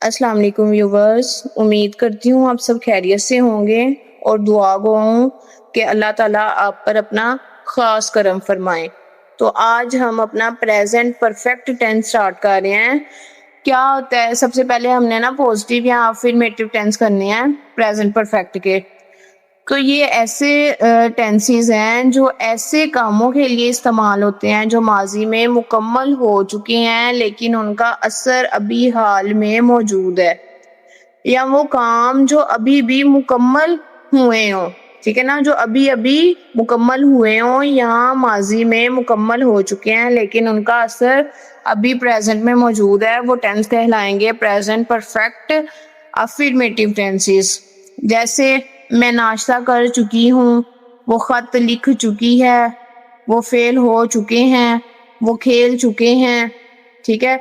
अस्सलाम वालेकुम व्यूवर्स। उम्मीद करती हूँ आप सब खैरियत से होंगे और दुआ गो हूँ कि अल्लाह ताला आप पर अपना ख़ास करम फरमाए। तो आज हम अपना प्रेजेंट परफेक्ट टेंस स्टार्ट कर रहे हैं। क्या होता है, सबसे पहले हमने ना पॉजिटिव या अफर्मेटिव टेंस करने हैं प्रेजेंट परफेक्ट के। तो ये ऐसे टेंसेस हैं जो ऐसे कामों के लिए इस्तेमाल होते हैं जो माजी में मुकम्मल हो चुके हैं लेकिन उनका असर अभी हाल में मौजूद है, या वो काम जो अभी भी मुकम्मल हुए हों। ठीक है ना, जो अभी अभी मुकम्मल हुए हों या माजी में मुकम्मल हो चुके हैं लेकिन उनका असर अभी प्रेजेंट में मौजूद है, वो टेंस कहलाएंगे प्रेजेंट परफेक्ट अफर्मेटिव टेंसेस। जैसे मैं नाश्ता कर चुकी हूँ, वो खत लिख चुकी है, वो फेल हो चुके हैं, वो खेल चुके हैं। ठीक है,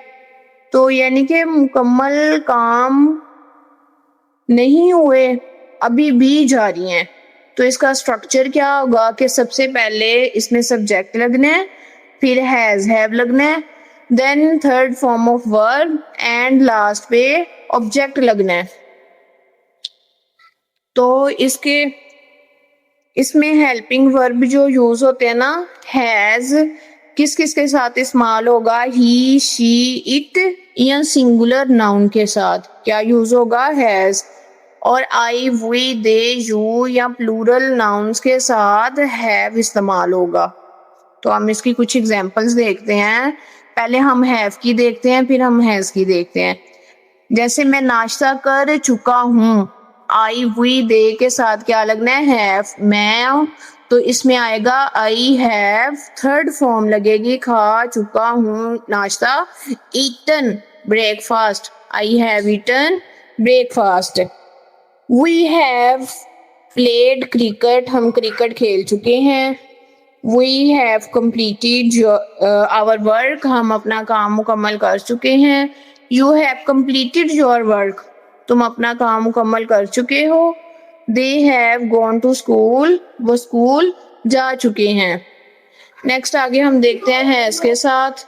तो यानी कि मुकम्मल काम नहीं हुए, अभी भी जारी हैं। तो इसका स्ट्रक्चर क्या होगा कि सबसे पहले इसमें सब्जेक्ट लगना है, फिर हैज हैव लगना है, then third form of verb and last पे ऑब्जेक्ट लगना है। तो इसमें हेल्पिंग वर्ब जो यूज होते हैं ना, हैज किस किस के साथ इस्तेमाल होगा, ही शी इट या सिंगुलर नाउन के साथ क्या यूज होगा, हैज। और आई वी दे यू या प्लूरल नाउन्स के साथ हैव इस्तेमाल होगा। तो हम इसकी कुछ एग्जांपल्स देखते हैं। पहले हम हैव की देखते हैं, फिर हम हैज की देखते हैं। जैसे मैं नाश्ता कर चुका हूँ, आई वी दे के साथ क्या लगना है, हैव। मैं, तो इसमें आएगा आई हैव, थर्ड फॉर्म लगेगी खा चुका हूँ नाश्ता, eaten breakfast, I have eaten breakfast. We have played cricket, हम क्रिकेट खेल चुके हैं। We have completed our work, हम अपना काम मुकम्मल कर चुके हैं। You have completed your work, तुम अपना काम मुकम्मल कर चुके हो। They have gone to school, वो स्कूल जा चुके हैं। नेक्स्ट आगे हम देखते हैं हैज के साथ।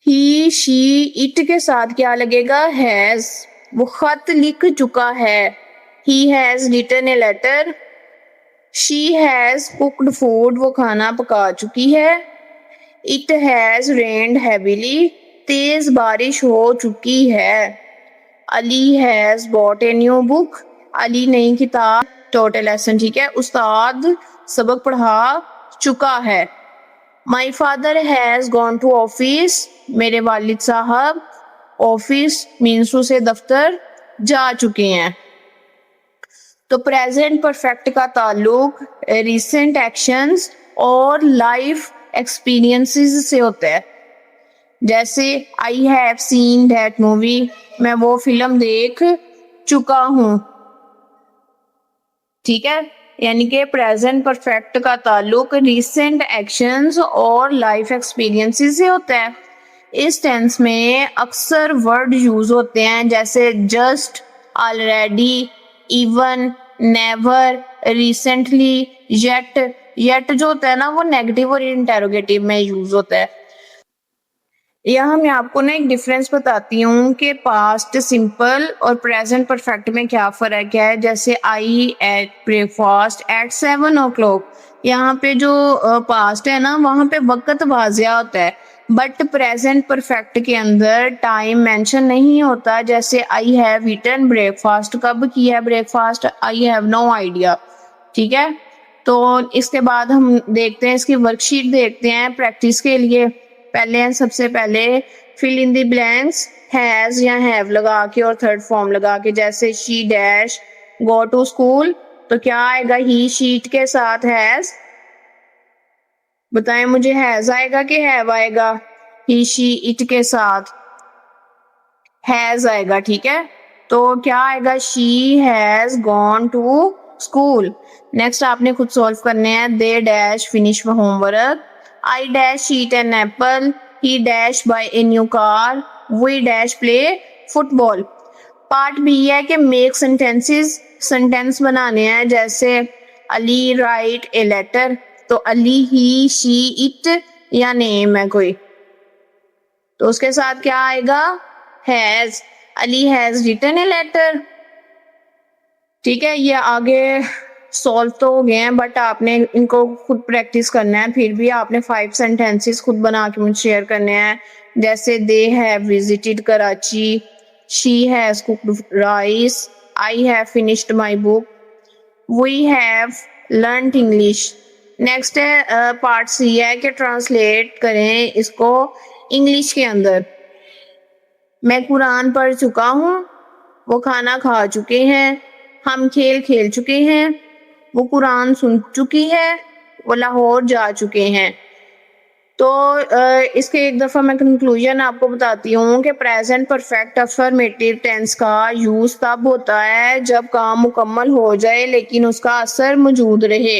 ही शी इट के साथ क्या लगेगा, हैज, वो खत लिख चुका है। He has written a letter. She has cooked food, वो खाना पका चुकी है। इट हैज रेन्ड हैवीली, तेज बारिश हो चुकी है। Ali has bought a new book, Ali नई किताब, टोटल लेसन, ठीक है, उस्ताद सबक पढ़ा चुका है। My father has gone to office, मेरे वालिद साहब ऑफिस मीन्स से दफ्तर जा चुके हैं। तो प्रेजेंट परफेक्ट का ताल्लुक रिसेंट एक्शंस और लाइफ एक्सपीरियंसेस से होता है। जैसे I have seen that movie, मैं वो फिल्म देख चुका हूँ। ठीक है, यानी कि प्रेजेंट परफेक्ट का ताल्लुक रिसेंट एक्शंस और लाइफ एक्सपीरियंसेस से होता है। इस टेंस में अक्सर वर्ड यूज होते हैं जैसे just, already, even, never, recently, yet. Yet जो होता है ना, वो नेगेटिव और इंटेरोगेटिव में यूज होता है। यहाँ मैं आपको ना एक डिफरेंस बताती हूँ कि पास्ट सिंपल और प्रेजेंट परफेक्ट में क्या फर्क है। जैसे आई एट ब्रेकफास्ट एट 7 o'clock, यहाँ पे जो पास्ट है ना, वहाँ पे वक्त वाजिया होता है, बट प्रेजेंट परफेक्ट के अंदर टाइम मेंशन नहीं होता। जैसे आई हैव ईटन ब्रेकफास्ट, कब किया है breakfast, I have no idea. ठीक है, तो इसके बाद हम देखते हैं, इसकी वर्कशीट देखते हैं प्रैक्टिस के लिए। पहले सबसे पहले fill in the blanks, has या हैव लगा के और थर्ड फॉर्म लगा के। जैसे she dash go to school, तो क्या आएगा, ही शीट के साथ हैज। बताएं मुझे, हैज आएगा कि हैव आएगा, ही शी इट के साथ हैज आएगा। ठीक है, तो क्या आएगा, she has gone to school. Next आपने खुद सॉल्व करने हैं। They dash finish homework, I dash eat an apple, he dash buy a new car, we dash play football। Part B है कि मेक सेंटेंसेस, सेंटेंस बनाने हैं। जैसे Ali right a letter, तो अली ही शी इट या name है कोई, तो उसके साथ क्या आएगा, has, Ali has written a letter. ठीक है, ये आगे सॉल्व तो हो गए हैं बट आपने इनको खुद प्रैक्टिस करना है। फिर भी आपने 5 सेंटेंसेस खुद बना के मुझे शेयर करने हैं। जैसे they have visited Karachi, she has cooked rice, I have finished my book, we have learned English. Next है पार्ट सी है कि ट्रांसलेट करें इसको इंग्लिश के अंदर। मैं कुरान पढ़ चुका हूँ, वो खाना खा चुके हैं, हम खेल खेल चुके हैं, वो कुरान सुन चुकी है, वो लाहौर जा चुके हैं। तो इसके एक दफ़ा मैं कंक्लूजन आपको बताती हूँ कि प्रेजेंट परफेक्ट अफर्मेटिव टेंस का यूज़ तब होता है जब काम मुकम्मल हो जाए लेकिन उसका असर मौजूद रहे।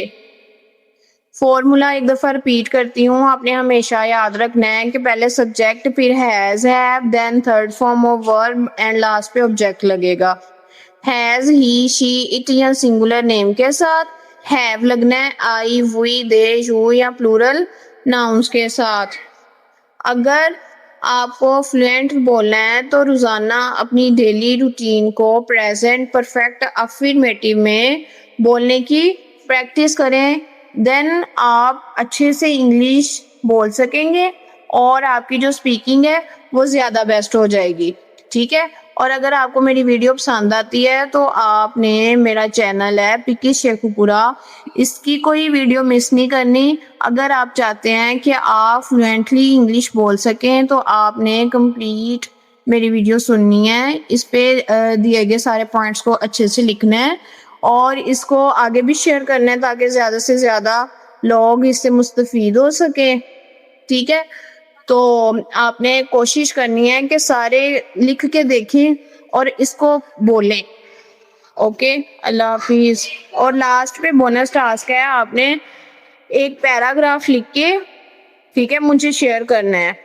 फॉर्मूला एक दफ़ा रिपीट करती हूँ, आपने हमेशा याद रखना है कि पहले सब्जेक्ट, फिर has, have, then third form of verb and last पे ऑब्जेक्ट लगेगा। हैज़, ही, शी, इट या सिंगुलर नेम के साथ। हैव लगना है आई, वी, दे, यू या प्लूरल नाउन्स के साथ। अगर आपको फ्लुएंट बोलना है तो रोज़ाना अपनी डेली रूटीन को प्रेजेंट परफेक्ट अफर्मेटिव में बोलने की प्रैक्टिस करें। देन आप अच्छे से इंग्लिश बोल सकेंगे और आपकी जो स्पीकिंग है वो ज़्यादा बेस्ट हो जाएगी। ठीक है, और अगर आपको मेरी वीडियो पसंद आती है तो आपने मेरा चैनल है पिकी शेखुपुरा, इसकी कोई वीडियो मिस नहीं करनी। अगर आप चाहते हैं कि आप फ्लुएंटली इंग्लिश बोल सकें तो आपने कंप्लीट मेरी वीडियो सुननी है। इस पे दिए गए सारे पॉइंट्स को अच्छे से लिखना है और इसको आगे भी शेयर करना है ताकि ज़्यादा से ज़्यादा लोग इससे मुस्तफ़ीद हो सकें। ठीक है, तो आपने कोशिश करनी है कि सारे लिख के देखें और इसको बोलें। ओके, अल्लाह हाफिज़। और लास्ट पे बोनस टास्क है, आपने एक पैराग्राफ लिख के, ठीक है, मुझे शेयर करना है।